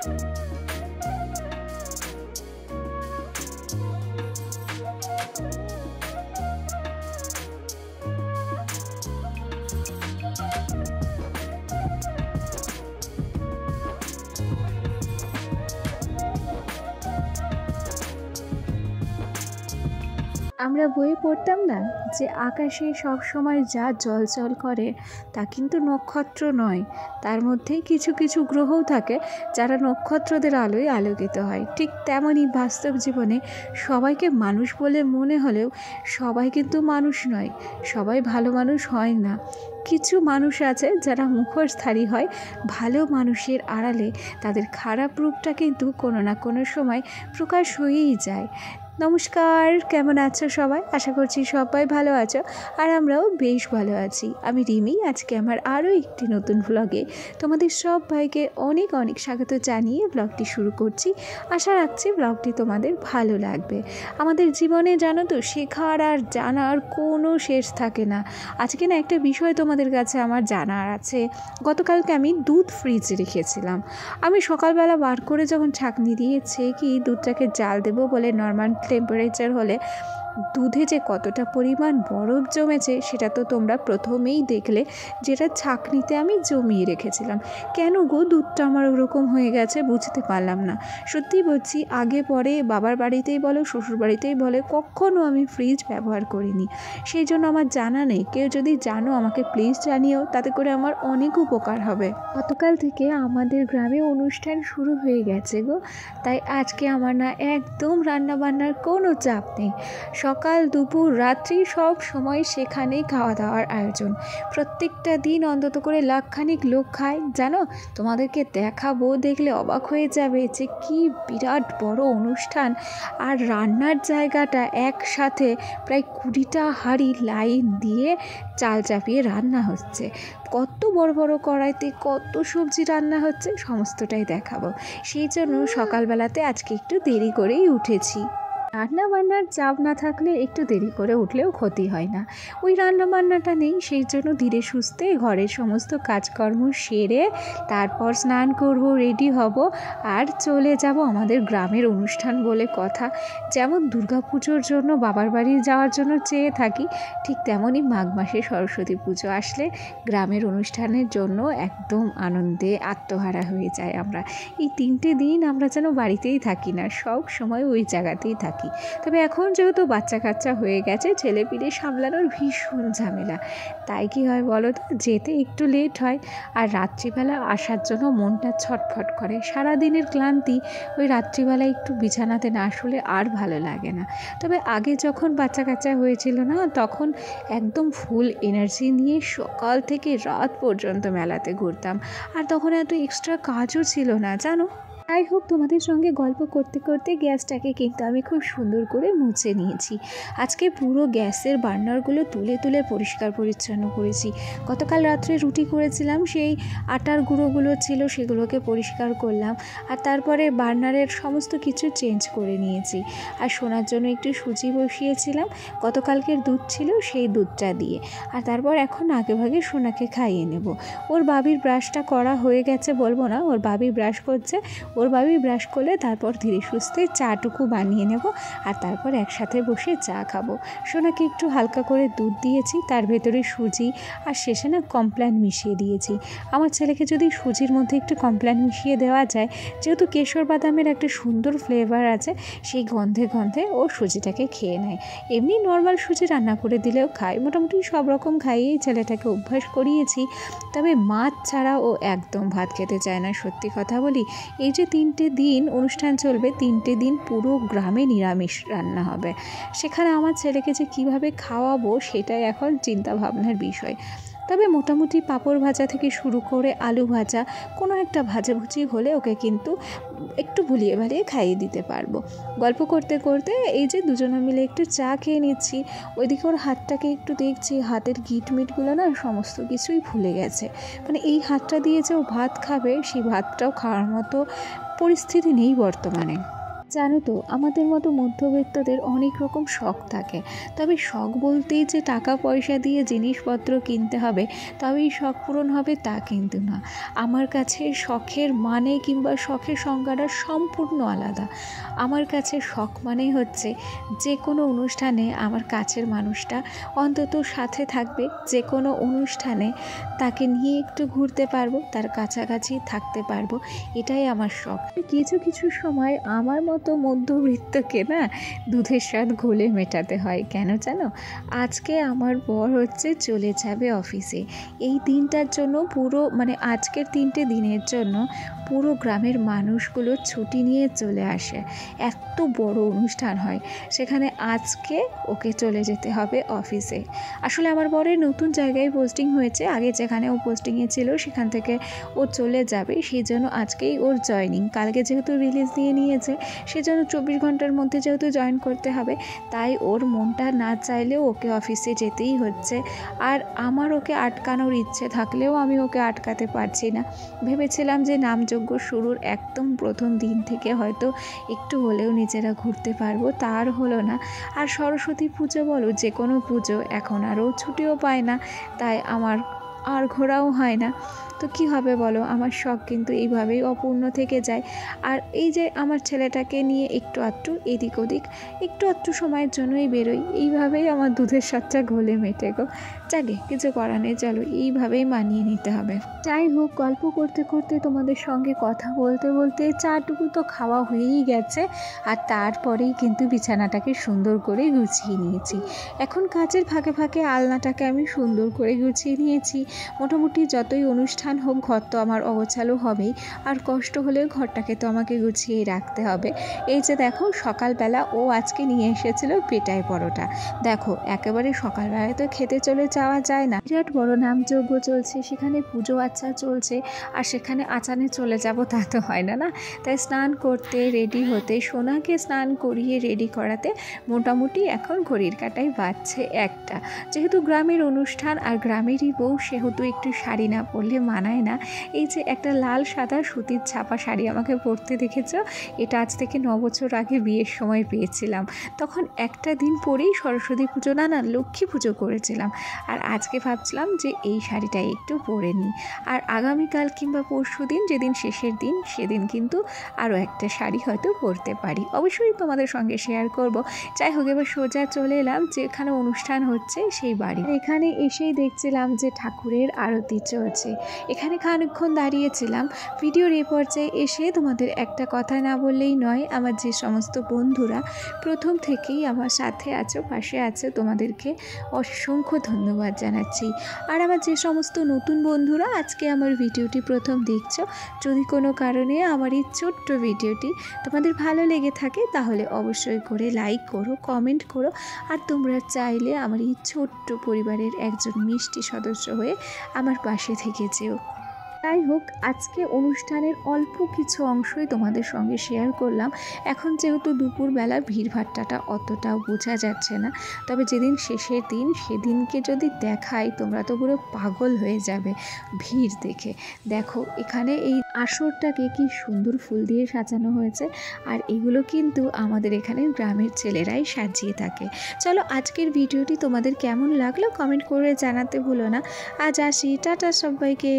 আমরা বইয়ে পড়তাম না যে আকাশে সব সময় যা জ্বলজ্বল করে তা কিন্তু নক্ষত্র নয়, তার মধ্যেই কিছু কিছু গ্রহও থাকে যারা নক্ষত্রদের আলোয় আলোকিত হয়। ঠিক তেমনই বাস্তব জীবনে সবাইকে মানুষ বলে মনে হলেও সবাই কিন্তু মানুষ নয়, সবাই ভালো মানুষ হয় না। কিছু মানুষ আছে যারা মুখোশধারী হয়, ভালো মানুষের আড়ালে তাদের খারাপ রূপটা কিন্তু কোনো না কোনো সময় প্রকাশ হয়েই যায়। নমস্কার, কেমন আছো সবাই? আশা করছি সবাই ভালো আছো, আর আমরাও বেশ ভালো আছি। আমি রিমি। আজকে আমার আরও একটি নতুন ভ্লগে তোমাদের সবাইকে অনেক অনেক স্বাগত জানিয়ে ব্লগটি শুরু করছি। আশা রাখছি ব্লগটি তোমাদের ভালো লাগবে। আমাদের জীবনে জানো তো, শেখার আর জানার কোনো শেষ থাকে না। আজকে না একটা বিষয় তোমাদের কাছে আমার জানার আছে। গতকালকে আমি দুধ ফ্রিজে রেখেছিলাম। আমি সকালবেলা বার করে যখন ছাঁকনি দিয়ে ছেঁকি দুধটাকে জাল দেবো বলে নর্মাল টেম্পারেচার হলে দুধে যে কতটা পরিমাণ বরফ জমেছে সেটা তো তোমরা প্রথমেই দেখলে, যেটা ছাঁকনিতে আমি জমিয়ে রেখেছিলাম। কেন গো দুধটা আমার ওরকম হয়ে গেছে বুঝতে পারলাম না। সত্যি বলছি, আগে পরে বাবার বাড়িতেই বলো শ্বশুর বাড়িতেই বলে কখনও আমি ফ্রিজ ব্যবহার করিনি, সেই জন্য আমার জানা নেই। কেউ যদি জানো আমাকে প্লিজ জানিও, তাতে করে আমার অনেক উপকার হবে। গতকাল থেকে আমাদের গ্রামে অনুষ্ঠান শুরু হয়ে গেছে গো, তাই আজকে আমার না একদম রান্নাবান্নার কোনো চাপ নেই। সকাল দুপুর রাত্রি সব সময় সেখানেই খাওয়া দাওয়ার আয়োজন। প্রত্যেকটা দিন অন্তত করে লাখখানিক লোক খায় জানো। তোমাদেরকে দেখাবো, দেখলে অবাক হয়ে যাবে যে কি বিরাট বড় অনুষ্ঠান। আর রান্নার জায়গাটা একসাথে প্রায় 20টা হাঁড়ি লাইন দিয়ে চাল চাপিয়ে রান্না হচ্ছে। কত বড় বড় কড়াইতে কত সবজি রান্না হচ্ছে সমস্তটাই দেখাবো। সেই জন্য সকালবেলাতে আজকে একটু দেরি করেই উঠেছি। রান্নাবান্নার চাপ না থাকলে একটু দেরি করে উঠলেও ক্ষতি হয় না। ওই রান্নাবান্নাটা নেই, সেই জন্য ধীরে সুস্থে ঘরের সমস্ত কাজকর্ম সেরে তারপর স্নান করব, রেডি হব, আর চলে যাব আমাদের গ্রামের অনুষ্ঠান বলে কথা। যেমন দুর্গাপুজোর জন্য বাবার বাড়ি যাওয়ার জন্য চেয়ে থাকি, ঠিক তেমনই মাঘ মাসে সরস্বতী পুজো আসলে গ্রামের অনুষ্ঠানের জন্য একদম আনন্দে আত্মহারা হয়ে যায় আমরা। এই 3টে দিন আমরা যেন বাড়িতেই থাকি না, সব সময় ওই জায়গাতেই থাকি। তবে এখন যেহেতু বাচ্চা কাচ্চা হয়ে গেছে, ছেলেপিলে সামলানোর ভীষণ ঝামেলা, তাই কি হয় বলো তো, যেতে একটু লেট হয়। আর রাত্রিবেলা আসার জন্য মনটা ছটফট করে। সারাদিনের ক্লান্তি ওই রাত্রিবেলা একটু বিছানাতে না শুলে আর ভালো লাগে না। তবে আগে যখন বাচ্চা কাচ্চা হয়েছিল না, তখন একদম ফুল এনার্জি নিয়ে সকাল থেকে রাত পর্যন্ত মেলাতে ঘুরতাম, আর তখন এত এক্সট্রা কাজও ছিল না জানো। যাই হোক, তোমাদের সঙ্গে গল্প করতে করতে গ্যাসটাকে কিন্তু আমি খুব সুন্দর করে মুছে নিয়েছি। আজকে পুরো গ্যাসের বার্নারগুলো তুলে তুলে পরিষ্কার পরিচ্ছন্ন করেছি। গতকাল রাত্রে রুটি করেছিলাম, সেই আটার গুঁড়োগুলো ছিল সেগুলোকে পরিষ্কার করলাম, আর তারপরে বার্নারের সমস্ত কিছু চেঞ্জ করে নিয়েছি। আর সোনার জন্য একটু সুজি বসিয়েছিলাম, গতকালকের দুধ ছিল সেই দুধটা দিয়ে। আর তারপর এখন আগেভাগে সোনাকে খাইয়ে নেব। ওর বাবির ব্রাশটা করা হয়ে গেছে বলবো না, ওর বাবি ব্রাশ করছে। ওর বাবি ব্রাশ করলে তারপর ধীরে সুস্থে চাটুকু বানিয়ে নেব, আর তারপর একসাথে বসে চা খাবো। সোনাকে একটু হালকা করে দুধ দিয়েছি, তার ভেতরে সুজি আর শেষে না কমপ্ল্যান মিশিয়ে দিয়েছি। আমার ছেলেকে যদি সুজির মধ্যে একটু কমপ্ল্যান মিশিয়ে দেওয়া যায়, যেহেতু কেশর বাদামের একটা সুন্দর ফ্লেভার আছে, সেই গন্ধে গন্ধে ও সুজিটাকে খেয়ে নেয়। এমনি নর্মাল সুজি রান্না করে দিলেও খায়। মোটামুটি সব রকম খাইয়েই ছেলেটাকে অভ্যাস করিয়েছি। তবে মাছ ছাড়া ও একদম ভাত খেতে চায় না। সত্যি কথা বলি, এই যে 3টে দিন অনুষ্ঠান চলবে, 3টে দিন পুরো গ্রামে নিরামিষ রান্না হবে। সেখানে আমার ছেলেকে যে কীভাবে খাওয়াবো সেটাই এখন চিন্তা ভাবনার বিষয়। তবে মোটামুটি পাঁপড় ভাজা থেকে শুরু করে আলু ভাজা, কোনো একটা ভাজাভুজি হলে ওকে কিন্তু একটু ভুলিয়ে ভালিয়ে খাইয়ে দিতে পারবো। গল্প করতে করতে এই যে দুজনে মিলে একটু চা খেয়ে নিচ্ছি, ওইদিকে ওর হাতটাকে একটু দেখছি, হাতের গিটমিটগুলো না সমস্ত কিছুই ভুলে গেছে। মানে এই হাতটা দিয়ে যে ও ভাত খাবে, সেই ভাতটাও খাওয়ার মতো পরিস্থিতি নেই বর্তমানে। জানো তো, আমাদের মতো মধ্যবিত্তদের অনেক রকম শখ থাকে, তবে শখ বলতেই যে টাকা পয়সা দিয়ে জিনিসপত্র কিনতে হবে তবেই শখ পূরণ হবে তা কিন্তু না। আমার কাছে শখের মানে কিংবা শখের সংজ্ঞাটা সম্পূর্ণ আলাদা। আমার কাছে শখ মানেই হচ্ছে যে কোনো অনুষ্ঠানে আমার কাছের মানুষটা অন্তত সাথে থাকবে, যে কোনো অনুষ্ঠানে তাকে নিয়ে একটু ঘুরতে পারবো, তার কাছাকাছি থাকতে পারবো, এটাই আমার শখ। কিছু কিছু সময় আমার মতো মধ্যবিত্তকে না দুধের স্বাদ ঘোলে মেটাতে হয়। কেন জানো? আজকে আমার বর চলে যাবে অফিসে। এই দিনটার জন্য আজকের 3টে দিনের জন্য পুরো গ্রামের মানুষগুলো ছুটি নিয়ে চলে আসে। এত বড় অনুষ্ঠান হয় সেখানে, আজকে ওকে চলে যেতে হবে অফিসে। আসলে আমার বরের নতুন জায়গায় পোস্টিং হয়েছে, আগে যেখানে ও পোস্টিংয়ে ছিল সেখান থেকে ও চলে যাবে, সেই জন্য আজকেই ওর জয়নিং। কালকে যেহেতু রিলিজ দিয়ে নিয়েছে সেজন্য 24 ঘন্টার মধ্যে যেহেতু জয়েন করতে হবে, তাই ওর মনটা না চাইলেও ওকে অফিসে যেতেই হচ্ছে। আর আমার ওকে আটকানোর ইচ্ছে থাকলেও আমি ওকে আটকাতে পারছি না। ভেবেছিলাম যে নামযজ্ঞ শুরুর একদম প্রথম দিন থেকে হয়তো একটু হলেও নিজেরা ঘুরতে পারবো, তার হলো না। আর সরস্বতী পুজো বলো, যে কোনো পুজো এখন আরও ছুটিও পায় না, তাই আমার আর ঘোরাও হয় না। তো কী হবে বলো, আমার শখ কিন্তু এইভাবেই অপূর্ণ থেকে যায়। আর এই যে আমার ছেলেটাকে নিয়ে একটু আধটু এদিক ওদিক একটু আধটু সময়ের জন্যই বেরোই, এইভাবেই আমার দুধের স্বাদটা ঘোলে মেটে গো। যাকে কিছু করার নেই, চলো এইভাবেই মানিয়ে নিতে হবে। যাই হোক, গল্প করতে করতে তোমাদের সঙ্গে কথা বলতে বলতে চাটুকু তো খাওয়া হয়েই গেছে, আর তারপরেই কিন্তু বিছানাটাকে সুন্দর করে গুছিয়ে নিয়েছি। এখন কাজের ফাঁকে ফাঁকে আলনাটাকে আমি সুন্দর করে গুছিয়ে নিয়েছি। মোটামুটি যতই অনুষ্ঠান হোক, ঘর তো আমার অগোছালো হবেই, আর কষ্ট হলেও ঘরটাকে তো আমাকে গুছিয়ে রাখতে হবে। এই যে দেখো, সকালবেলা ও আজকে নিয়ে এসেছিল পেটাই পরোটা। দেখো, একেবারে সকালবেলায় তো খেতে চলে যাওয়া যায় না, বিরাট বড় নামযজ্ঞ চলছে, সেখানে পুজো আচ্ছা চলছে, আর সেখানে আচানে চলে যাব তা তো হয় না। তাই স্নান করতে রেডি হতে, সোনাকে স্নান করিয়ে রেডি করাতে মোটামুটি এখন ঘড়ির কাঁটায় বাজছে 1টা। যেহেতু গ্রামের অনুষ্ঠান আর গ্রামেরই বউ, সেহেতু একটু শাড়ি না পরলে মানায় না। এই যে একটা লাল সাদা সুতির ছাপা শাড়ি আমাকে পরতে দেখেছো, এটা আজ থেকে 9 বছর আগে বিয়ের সময় পেয়েছিলাম। তখন একটা দিন পরেই সরস্বতী পুজো না লক্ষ্মী পুজো করেছিলাম, আর আজকে ভাবছিলাম যে এই শাড়িটাই একটু পরে নিই। আর আগামীকাল কিংবা পরশু দিন, যেদিন শেষের দিন, সেদিন কিন্তু আরও একটা শাড়ি হয়তো পরতে পারি, অবশ্যই তোমাদের সঙ্গে শেয়ার করব। যাই হোক, এবার সোজা চলে এলাম যেখানে অনুষ্ঠান হচ্ছে সেই বাড়ি। এখানে এসেই দেখছিলাম যে ঠাকুরের আরতি চলছে। এখানে খানিকক্ষণ দাঁড়িয়েছিলাম। ভিডিওর এই পর্যায়ে এসে তোমাদের একটা কথা না বললেই নয়, আমার যে সমস্ত বন্ধুরা প্রথম থেকেই আমার সাথে আছো, পাশে আছো, তোমাদেরকে অসংখ্য ধন্যবাদ জানাচ্ছি। আর আমার যে সমস্ত নতুন বন্ধুরা আজকে আমার ভিডিওটি প্রথম দেখছো, যদি কোনো কারণে আমার এই ছোট্ট ভিডিওটি তোমাদের ভালো লেগে থাকে তাহলে অবশ্যই করে লাইক করো, কমেন্ট করো, আর তোমরা চাইলে আমার এই ছোট্ট পরিবারের একজন মিষ্টি সদস্য হয়ে আমার পাশে থেকে যেও। যাই হোক, আজকে অনুষ্ঠানের অল্প কিছু অংশই তোমাদের সঙ্গে শেয়ার করলাম। এখন যেহেতু দুপুরবেলা ভিড়ভাট্টাটা অতটাও বোঝা যাচ্ছে না, তবে যেদিন শেষের দিন সেদিনকে যদি দেখাই তোমরা তো পুরো পাগল হয়ে যাবে ভিড় দেখে। দেখো, এখানে এই আসরটাকে কি সুন্দর ফুল দিয়ে সাজানো হয়েছে, আর এগুলো কিন্তু আমাদের এখানে গ্রামের ছেলেরাই সাজিয়ে থাকে। চলো, আজকের ভিডিওটি তোমাদের কেমন লাগলো কমেন্ট করে জানাতে ভুলো না। আজ আসি, টাটা সবাইকে।